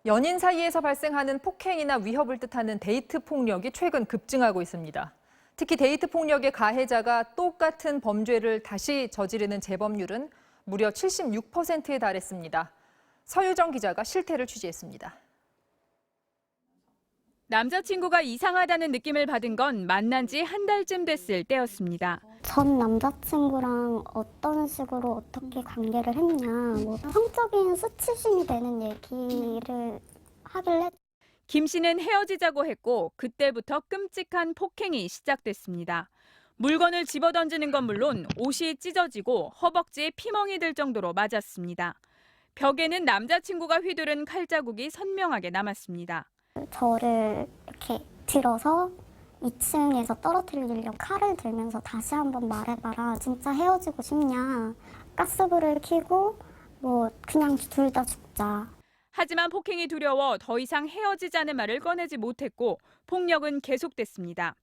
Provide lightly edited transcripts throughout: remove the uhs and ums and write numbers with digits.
연인 사이에서 발생하는 폭행이나 위협을 뜻하는 데이트 폭력이 최근 급증하고 있습니다. 특히 데이트 폭력의 가해자가 똑같은 범죄를 다시 저지르는 재범률은 무려 76%에 달했습니다. 서유정 기자가 실태를 취재했습니다. 남자친구가 이상하다는 느낌을 받은 건 만난 지 한 달쯤 됐을 때였습니다. 전 남자친구랑 어떤 식으로 어떻게 관계를 했냐, 성적인 수치심이 되는 얘기를 하길래 김 씨는 헤어지자고 했고 그때부터 끔찍한 폭행이 시작됐습니다. 물건을 집어던지는 건 물론 옷이 찢어지고 허벅지에 피멍이 들 정도로 맞았습니다. 벽에는 남자친구가 휘두른 칼자국이 선명하게 남았습니다. 저를 이렇게 들어서 2층에서 떨어뜨리려고 칼을 들면서 다시 한번 말해봐라. 진짜 헤어지고 싶냐. 가스불을 켜고 그냥 둘 다 죽자. 하지만 폭행이 두려워 더 이상 헤어지자는 말을 꺼내지 못했고 폭력은 계속됐습니다.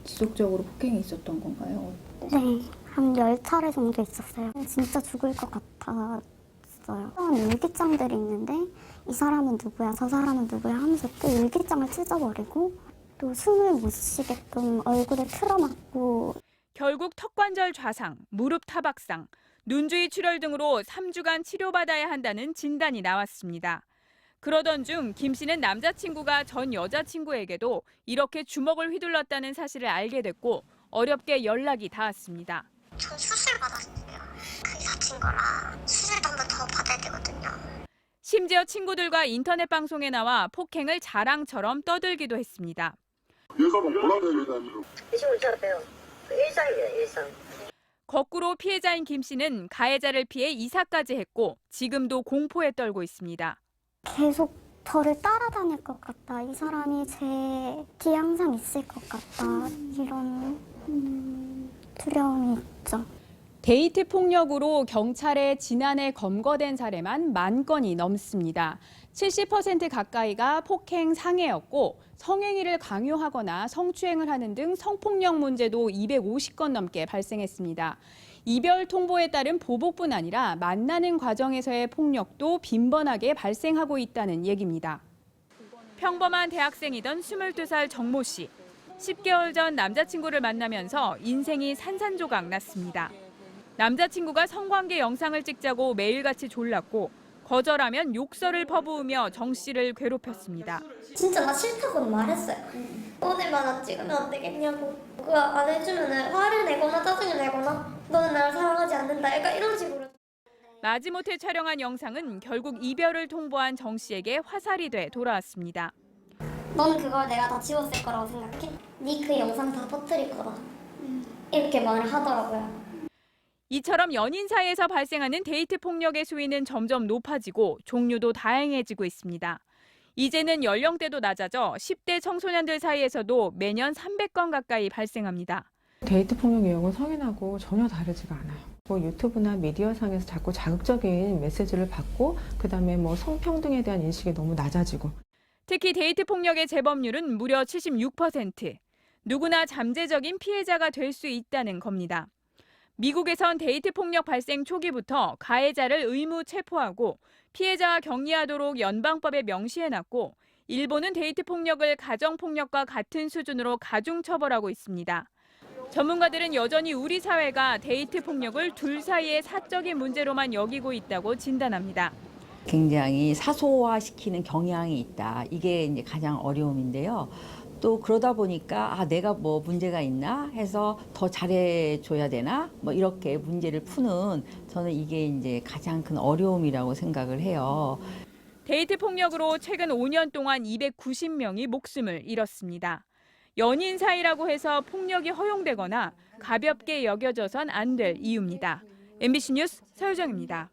지속적으로 폭행이 있었던 건가요? 네, 한 10차례 정도 있었어요. 진짜 죽을 것 같았어요. 일기장들이 있는데 이 사람은 누구야, 저 사람은 누구야 하면서 또 일기장을 찢어버리고 또 숨을 못 쉬게끔 얼굴에 틀어막고 결국 턱관절 좌상, 무릎 타박상, 눈주위 출혈 등으로 3주간 치료받아야 한다는 진단이 나왔습니다. 그러던 중 김 씨는 남자친구가 전 여자친구에게도 이렇게 주먹을 휘둘렀다는 사실을 알게 됐고 어렵게 연락이 닿았습니다. 전 수술 받았어요. 크게 다친 거라 수술도 한 번 더 받아야 되거든요. 심지어 친구들과 인터넷 방송에 나와 폭행을 자랑처럼 떠들기도 했습니다. 여자분 곤란해요. 지금 저요. 일상이에요, 일상. 거꾸로 피해자인 김 씨는 가해자를 피해 이사까지 했고 지금도 공포에 떨고 있습니다. 계속 저를 따라다닐 것 같다. 이 사람이 제 뒤에 항상 있을 것 같다. 이런 두려움이 있죠. 데이트 폭력으로 경찰에 지난해 검거된 사례만 10,000건이 넘습니다. 70% 가까이가 폭행 상해였고 성행위를 강요하거나 성추행을 하는 등 성폭력 문제도 250건 넘게 발생했습니다. 이별 통보에 따른 보복뿐 아니라 만나는 과정에서의 폭력도 빈번하게 발생하고 있다는 얘기입니다. 평범한 대학생이던 22살 정모 씨. 10개월 전 남자친구를 만나면서 인생이 산산조각 났습니다. 남자친구가 성관계 영상을 찍자고 매일같이 졸랐고 거절하면 욕설을 퍼부으며 정 씨를 괴롭혔습니다. 진짜 나 싫다고는 말했어요. 오늘만 찍으면 안 되겠냐고. 그거 안 해주면 화를 내거나 짜증을 내거나 너는 나를 사랑하지 않는다. 약간 이런 식으로. 마지못해 촬영한 영상은 결국 이별을 통보한 정 씨에게 화살이 돼 돌아왔습니다. 넌 그걸 내가 다 지웠을 거라고 생각해? 네 그 영상 다 퍼뜨릴 거다. 이렇게 말을 하더라고요. 이처럼 연인 사이에서 발생하는 데이트 폭력의 수위는 점점 높아지고 종류도 다양해지고 있습니다. 이제는 연령대도 낮아져 10대 청소년들 사이에서도 매년 300건 가까이 발생합니다. 데이트 폭력 유형은 성인하고 전혀 다르지가 않아요. 유튜브나 미디어상에서 자꾸 자극적인 메시지를 받고 그다음에 성평등에 대한 인식이 너무 낮아지고 특히 데이트 폭력의 재범률은 무려 76%. 누구나 잠재적인 피해자가 될 수 있다는 겁니다. 미국에선 데이트 폭력 발생 초기부터 가해자를 의무 체포하고 피해자와 격리하도록 연방법에 명시해놨고 일본은 데이트 폭력을 가정폭력과 같은 수준으로 가중처벌하고 있습니다. 전문가들은 여전히 우리 사회가 데이트 폭력을 둘 사이의 사적인 문제로만 여기고 있다고 진단합니다. 굉장히 사소화시키는 경향이 있다. 이게 이제 가장 어려움인데요. 또 그러다 보니까 내가 문제가 있나 해서 더 잘해줘야 되나 이렇게 문제를 푸는 저는 이게 이제 가장 큰 어려움이라고 생각을 해요. 데이트 폭력으로 최근 5년 동안 290명이 목숨을 잃었습니다. 연인 사이라고 해서 폭력이 허용되거나 가볍게 여겨져선 안 될 이유입니다. MBC 뉴스 서유정입니다.